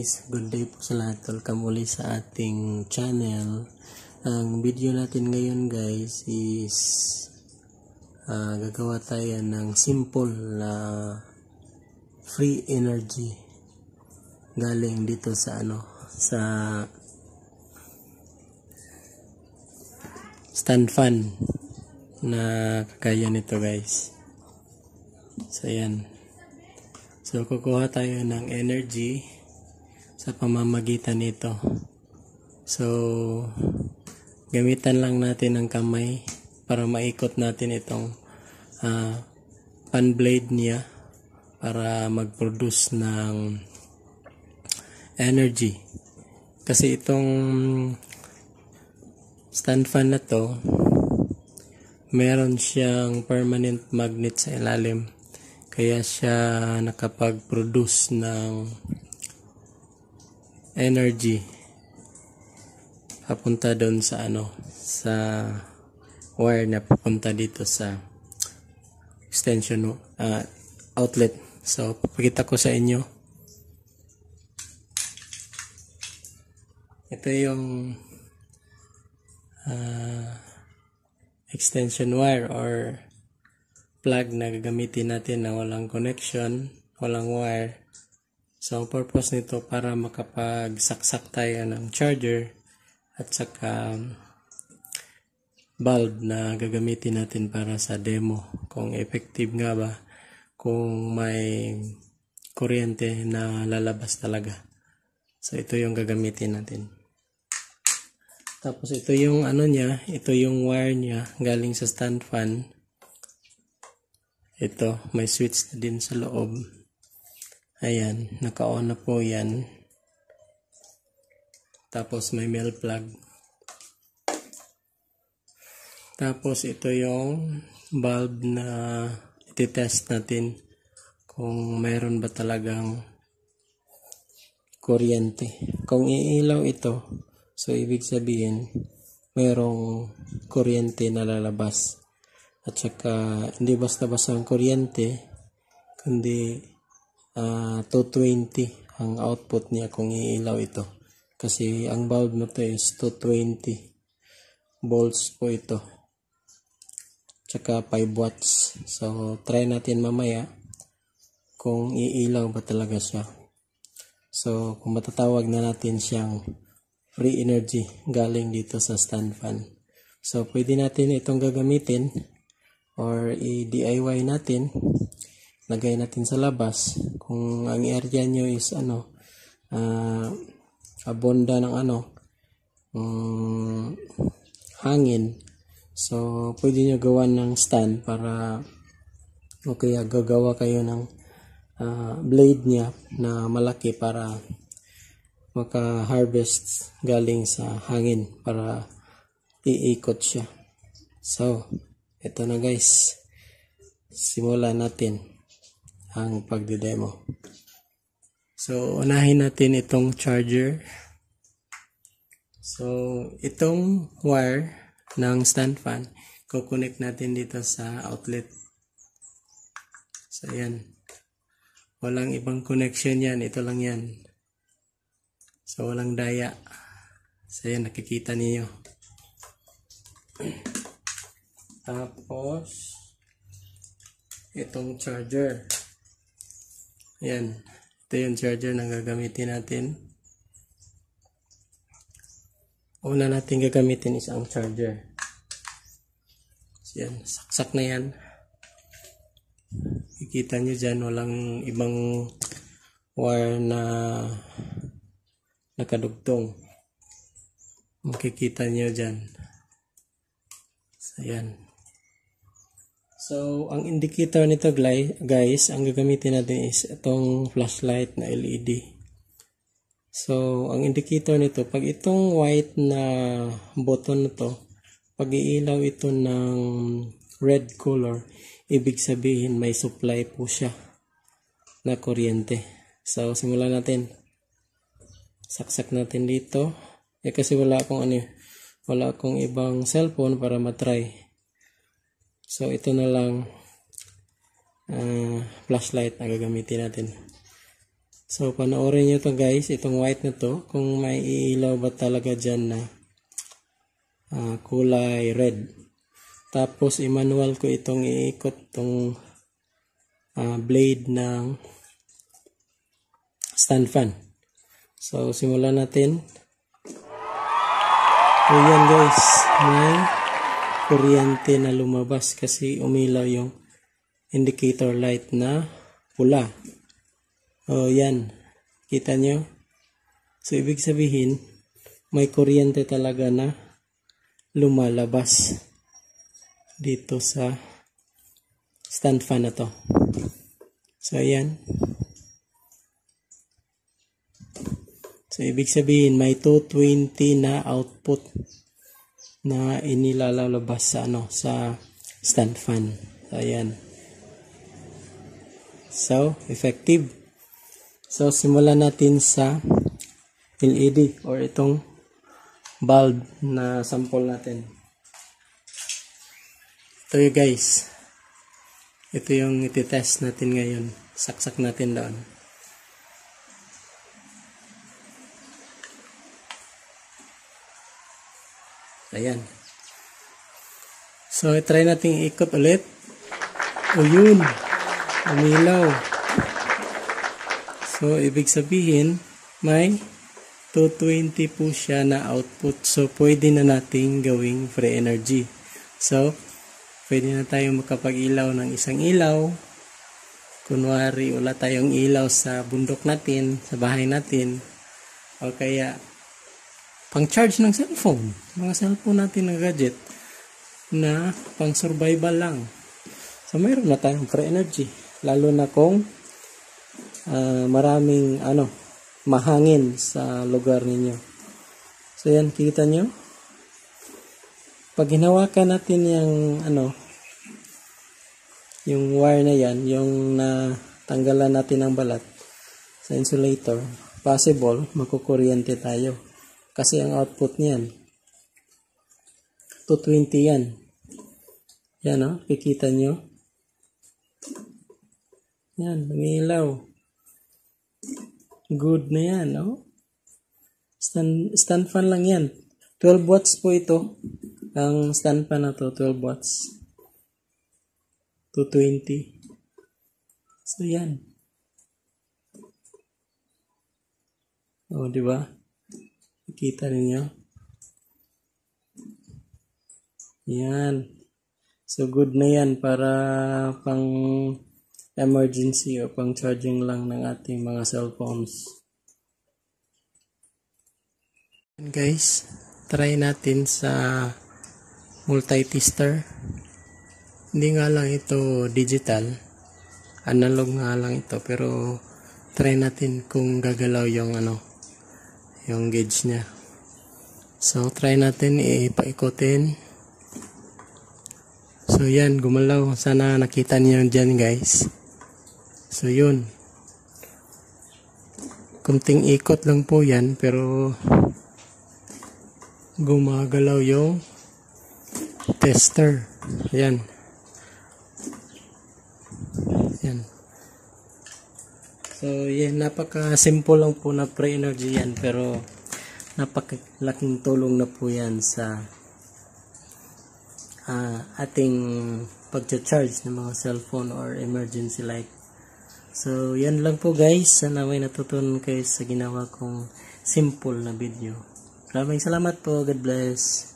guys, good day po sa lahat. Welcome muli sa ating channel. Ang video natin ngayon guys is gagawa tayo ng simple na free energy galing dito sa sa stand fan na kagaya nito guys. So yan. So, kukuha tayo ng energy sa pamamagitan nito. So, gamitan lang natin ang kamay para maikot natin itong fan blade niya para mag-produce ng energy. Kasi itong stand fan na to, meron siyang permanent magnet sa ilalim. Kaya siya nakapag-produce ng energy papunta doon sa sa wire na papunta dito sa extension outlet. So papakita ko sa inyo. Ito yung extension wire or plug na gagamitin natin na walang connection, walang wire. So, ang purpose nito para makapagsaksak tayo ng charger at saka bulb na gagamitin natin para sa demo. Kung effective nga ba, kung may kuryente na lalabas talaga. So, ito yung gagamitin natin. Tapos, ito yung niya, ito yung wire niya galing sa stand fan. Ito, may switch na din sa loob. Ayan, naka-on na po yan. Tapos may male plug. Tapos ito yung bulb na iti-test natin kung mayroon ba talagang kuryente. Kung iilaw ito, so ibig sabihin mayroong kuryente na lalabas. At saka hindi basta-basta ang kuryente, kundi 220 ang output niya kung iilaw ito. Kasi ang bulb na to is 220 volts po ito. Tsaka 5 watts. So try natin mamaya kung iilaw ba talaga siya. So kung matatawag na natin siyang free energy galing dito sa stand fan. So pwede natin itong gagamitin or i-DIY natin, lagay natin sa labas. Kung ang area nyo is abonda ng hangin, so pwede nyo gawan ng stand para o kaya gagawa kayo ng blade niya na malaki para maka-harvest galing sa hangin para iikot siya. So ito na guys, simulan natin ang pagdedemo. So unahin natin itong charger. So itong wire ng stand fan, kukonek natin dito sa outlet. So ayan, walang ibang connection yan, ito lang yan. So walang daya. So ayan, nakikita niyo. Tapos itong charger, yan, ito yung charger na gagamitin natin. Una natin gagamitin is ang charger. So yan, saksak na yan. Kikita nyo dyan, walang ibang wire na nakadugtong. Makikita nyo dyan. So yan. So, ang indicator nito guys, ang gagamitin natin is itong flashlight na LED. So, ang indicator nito, pag itong white na button na to, pag iilaw ito ng red color, ibig sabihin may supply po siya na kuryente. So, simulan natin. Saksak natin dito. Kasi wala akong ibang cellphone para matry. So ito na lang flashlight na gagamitin natin. So, panoorin nyo to guys, itong white na to, kung may ilaw ba talaga dyan na kulay red. Tapos, i-manual ko itong iikot itong blade ng stand fan. So, simulan natin. So, yan guys, may kuryente na lumabas kasi umilaw yung indicator light na pula. O, yan. Kita nyo? So, ibig sabihin, may kuryente talaga na lumalabas dito sa stand fan na to. So, ayan. So, ibig sabihin, may 220 na output na inilalabas sa, sa stand fan. So, ayan. So, effective. So, simulan natin sa LED or itong bulb na sample natin. Ito yung guys. Ito yung iti-test natin ngayon. Saksak natin doon. Ayan. So, try natin ikot ulit. O yun. Umilaw. So, ibig sabihin, may 220 po siya na output. So, pwede na nating gawing free energy. So, pwede na tayong makapag-ilaw ng isang ilaw. Kunwari, wala tayong ilaw sa bundok natin, sa bahay natin. O kaya, pang-charge ng cellphone. Mga cellphone natin ng gadget na pang-survival lang. So, mayroon na tayong free energy. Lalo na kung maraming mahangin sa lugar ninyo. So, yan, kita nyo? Pag hinawakan natin yung yung wire na yan, yung natanggalan natin ng balat sa insulator, possible, makukuryente tayo. Kasi ang output niyan, 220 yan. Yan, kikita nyo. Yan, umilaw. Good na yan, Stand fan lang yan. 12 watts po ito. Ang stand fan na to, 12 watts. 220. So, yan. Di ba? Kita niyo. Yan. So, good na yan para pang emergency o pang charging lang ng ating mga cellphones. And guys, try natin sa multi-tester. Hindi nga lang ito digital. Analog nga lang ito. Pero, try natin kung gagalaw yung yung gauge niya. So, try natin ipaikotin. So, yan, gumalaw. Sana nakita niyo dyan, guys. So, yun. Kunting ikot lang po yan, pero gumagalaw yung tester. Yan. Yan. So, yan, napaka-simple lang po na pre-energy yan, pero napakalaking tulong na po yan sa ating pag-charge ng mga cellphone or emergency light. So, yan lang po guys. Sana may natutunan kayo sa ginawa kong simple na video. Maraming salamat po. God bless.